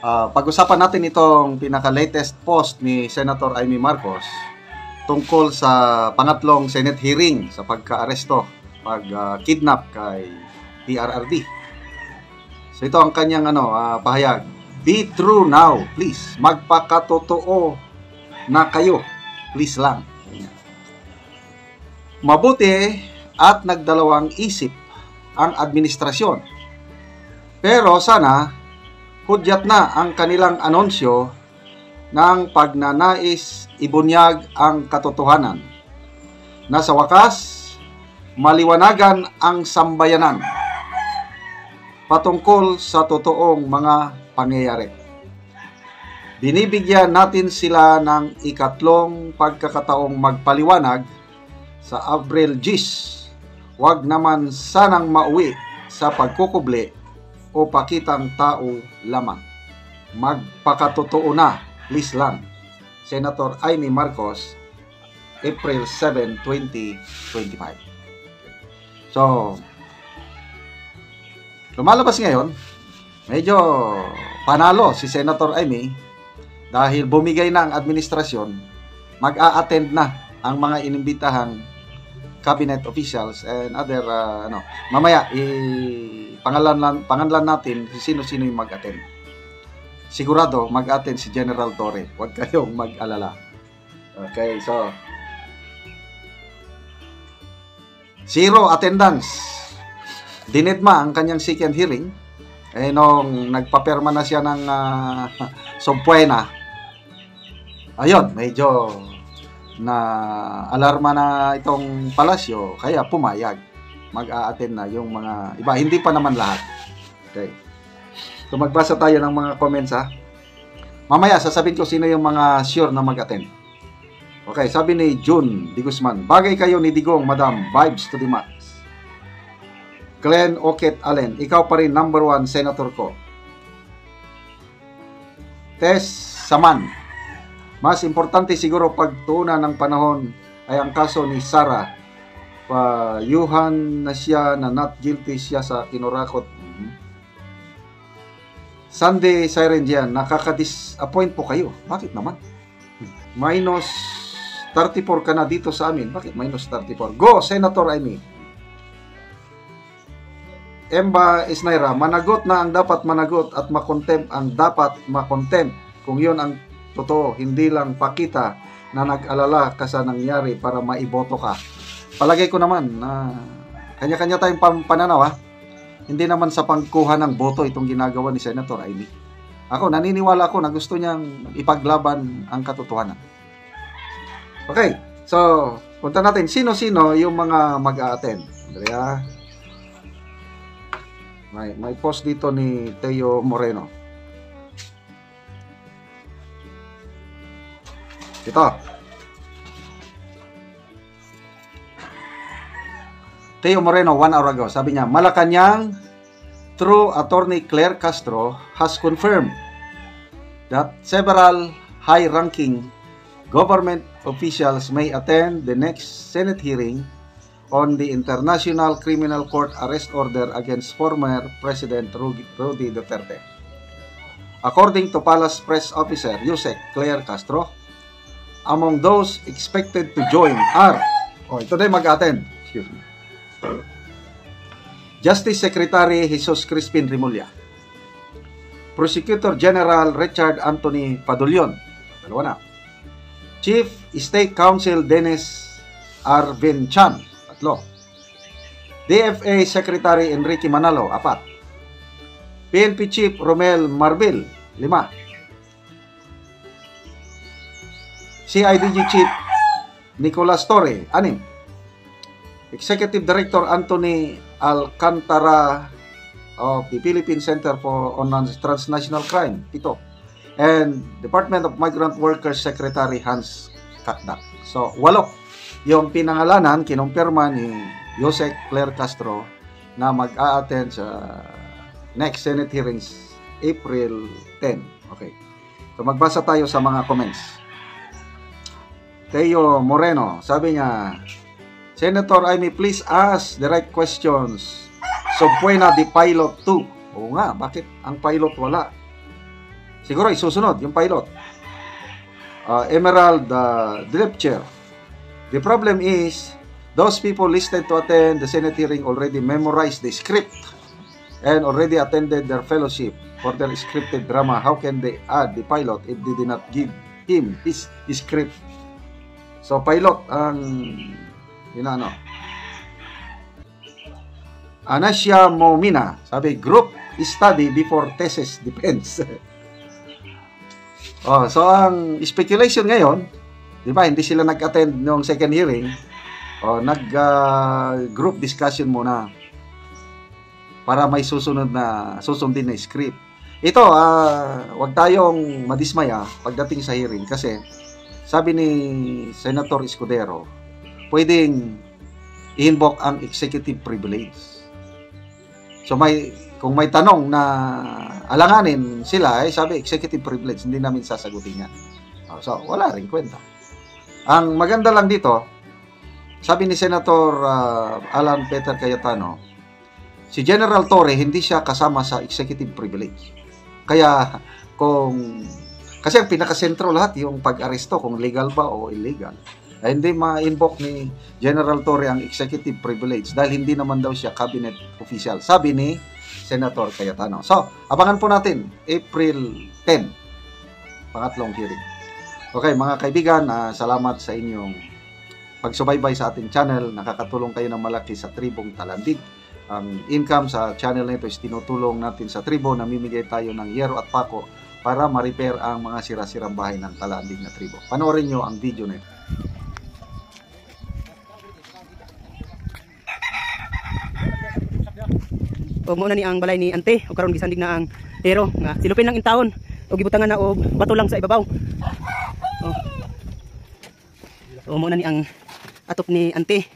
Pag-usapan natin itong pinaka-latest post ni Senator Amy Marcos tungkol sa pangatlong Senate hearing sa pagka-aresto, pag-kidnap kay PRRD. So ito ang kanyang pahayag. Be true now, please. Magpakatotoo na kayo. Please lang. Mabuti at nagdalawang isip ang administrasyon. Pero sana hudyat na ang kanilang anunsyo ng pagnanais ibunyag ang katotohanan na sa wakas maliwanagan ang sambayanan patungkol sa totoong mga pangyayari. Binibigyan natin sila ng ikatlong pagkakataong magpaliwanag sa Abril 10. Huwag naman sanang mauwi sa pagkukubli o pakitang tao lamang. Magpakatotoo na, please lang. Senator Amy Marcos, April 7, 2025. So, lumalabas ngayon, medyo panalo si Senator Amy dahil bumigay na ang administrasyon, mag-a-attend na ang mga inimbitahang cabinet officials and other mamaya pangalan natin sino-sino yung mag-attend. Sigurado mag-attend si General Torre. Huwag kayong mag-alala. Okay, so zero attendance. Dinedma ang kanyang second hearing. Nung nagpaperma na siya ng subpoena, ayun, medyo na alarma na itong palasyo, kaya pumayag. Mag-a-attend na yung mga iba. Hindi pa naman lahat. Okay. So magbasa tayo ng mga comments ha. Mamaya sasabihin ko sino yung mga sure na mag-attend. Okay, sabi ni June Di Guzman, bagay kayo ni Digong, Madam. Vibes to the max. Glenn Oket Allen, ikaw pa rin number 1 senator ko. Tess Saman, mas importante siguro pagtuunan ng panahon ay ang kaso ni Sarah. Payuhan na siya na not guilty siya sa kinurakot. Sunday Siren dyan, nakaka-disappoint po kayo. Bakit naman? Minus 34 ka na dito sa amin. Bakit minus 34? Go, Senator Amy. Emba Isnaira, managot na ang dapat managot at makontempt ang dapat makontempt. Kung yun ang totoo, hindi lang pakita na nag-alala ka sa nangyari para maiboto ka. Palagay ko naman na kanya-kanya tayong pananaw ha. Hindi naman sa pagkuha ng boto itong ginagawa ni Senator Amy. Ako, naniniwala ako na gusto niyang ipaglaban ang katotohanan. Okay, so punta natin sino-sino yung mga mag-a-attend. Andrea, may post dito ni Teo Moreno. Ito. Teo Moreno 1 hour ago, sabi niya, Malacanang through Attorney Claire Castro has confirmed that several high-ranking government officials may attend the next Senate hearing on the International Criminal Court arrest order against former President Rudy Duterte. According to Palace Press Officer Yusek Claire Castro, among those expected to join are, ito na yung mag-attend, excuse me, Justice Secretary Jesus Crispin Rimulya, Prosecutor General Richard Anthony Padulyon, dalawa na, Chief State Counsel Dennis Arvin Chan, tatlo, DFA Secretary Enrique Manalo, 4, PNP Chief Romel Marbil, 5, CIDG Chief Nicolas Torre, 6, Executive Director Anthony Alcantara of the Philippine Center on Transnational Crime, 7, and Department of Migrant Workers Secretary Hans Kakdak. So, 8 yung pinangalanan, kinumpirma ni Yusek Claire Castro na mag-a-attend sa next Senate hearings April 10. Okay. So, magbasa tayo sa mga comments. Teo Moreno, sabi niya, Senator Amy, please ask the right questions. So, puwena di pilot 2. Oo nga, bakit ang pilot wala? siguro isusunod yung pilot. Emerald Drepcher. The problem is, those people listed to attend the Senate hearing already memorized the script and already attended their fellowship for their scripted drama. How can they add the pilot if they did not give him his script? So, pilot ang Anasia Momina, sabi, group study before thesis defense. So ang speculation ngayon, di ba, hindi sila nag-attend ng second hearing, nag-group discussion muna para may susundin na script. Ito, wag tayong madismaya pagdating sa hearing kasi sabi ni Senator Escudero, pwedeng i-invoke ang executive privilege. So kung may tanong na alanganin sila, sabi executive privilege, hindi namin sasagutin yan. So wala rin kwenta. Ang maganda lang dito, sabi ni Senator Alan Peter Cayetano, si General Torre hindi siya kasama sa executive privilege. Kaya kasi ang pinakasentro lahat yung pag-aresto, kung legal ba o illegal. Hindi ma-invoke ni General Torre ang executive privilege dahil hindi naman daw siya cabinet official, sabi ni Senator Cayetano. So, abangan po natin April 10, pangatlong hearing. Okay, mga kaibigan, salamat sa inyong pagsubaybay sa ating channel. Nakakatulong kayo ng malaki sa Tribong Talandig. Ang income sa channel na ito is tinutulong natin sa tribo. Namimigay tayo ng yero at pako para ma-repair ang mga sira-sirang bahay ng Talandig na tribo. Panoorin nyo ang video na ito. O muna ni ang balay ni ante o karon gisandig na ang hero nga silupin lang in taon o gibutangan na og bato lang sa ibabaw. O muna ni ang atop ni ante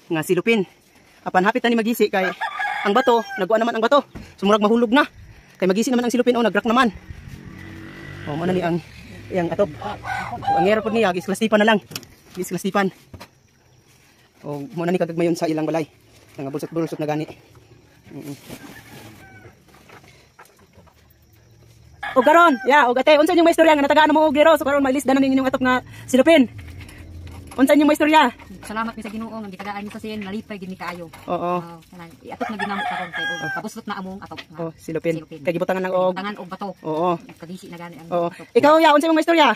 nga silupin. Apan hapit na ni magisi kay ang bato nagwa naman ang bato. Sumurag mahulog na. Kay magisi naman ang silupin o nagrak naman. O muna ni ang iyang atop. Ang hero pud niya gislastipan na lang. Gislastipan. O muna ni kagagmayon sa ilang balay. Nga bulsot-bulsot na gani. O karon, o gate, unsa yung may istorya nga natagaan mo og gero so karon mailis danan ninyong atop nga silupin. Unsa yung may istorya? Salamat mi sa Ginoo nga gitagaan mi sa sin nalipay gid mi kaayo. Oo. Iatop na ginamot karon kay kabuslot na among atop nga. Silupin. Kay gibutangan lang og bato. Oo. Kadisi na gani ang. Oo. Ikaw unsa yung may istorya?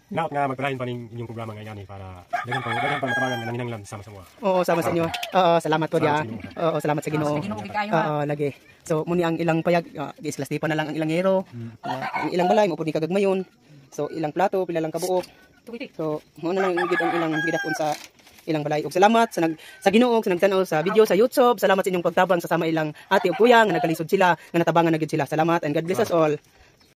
Lahat nga magpalain pa ning inyong programa ngayon para dagan pa matabangan nga nanginanglan sama sa mga. Oo, sama sa inyo. Oo, salamat po dia. Oo, salamat sa Ginoo. Oo, lagi. So muni ang ilang payag gislastipan na lang ang ilang hero. Ang ilang balay mo pud ni kagagmayon. So ilang plato, pila lang kabuok. So mo na lang gid ang ilang gidakon sa ilang balay. Og salamat sa Ginoo sa nagtan-aw sa video sa YouTube. Salamat sa inyong pagtabang sa sama ilang ate ug kuya nga nagkalisod sila, nga natabangan na gid sila. Salamat and God bless us all.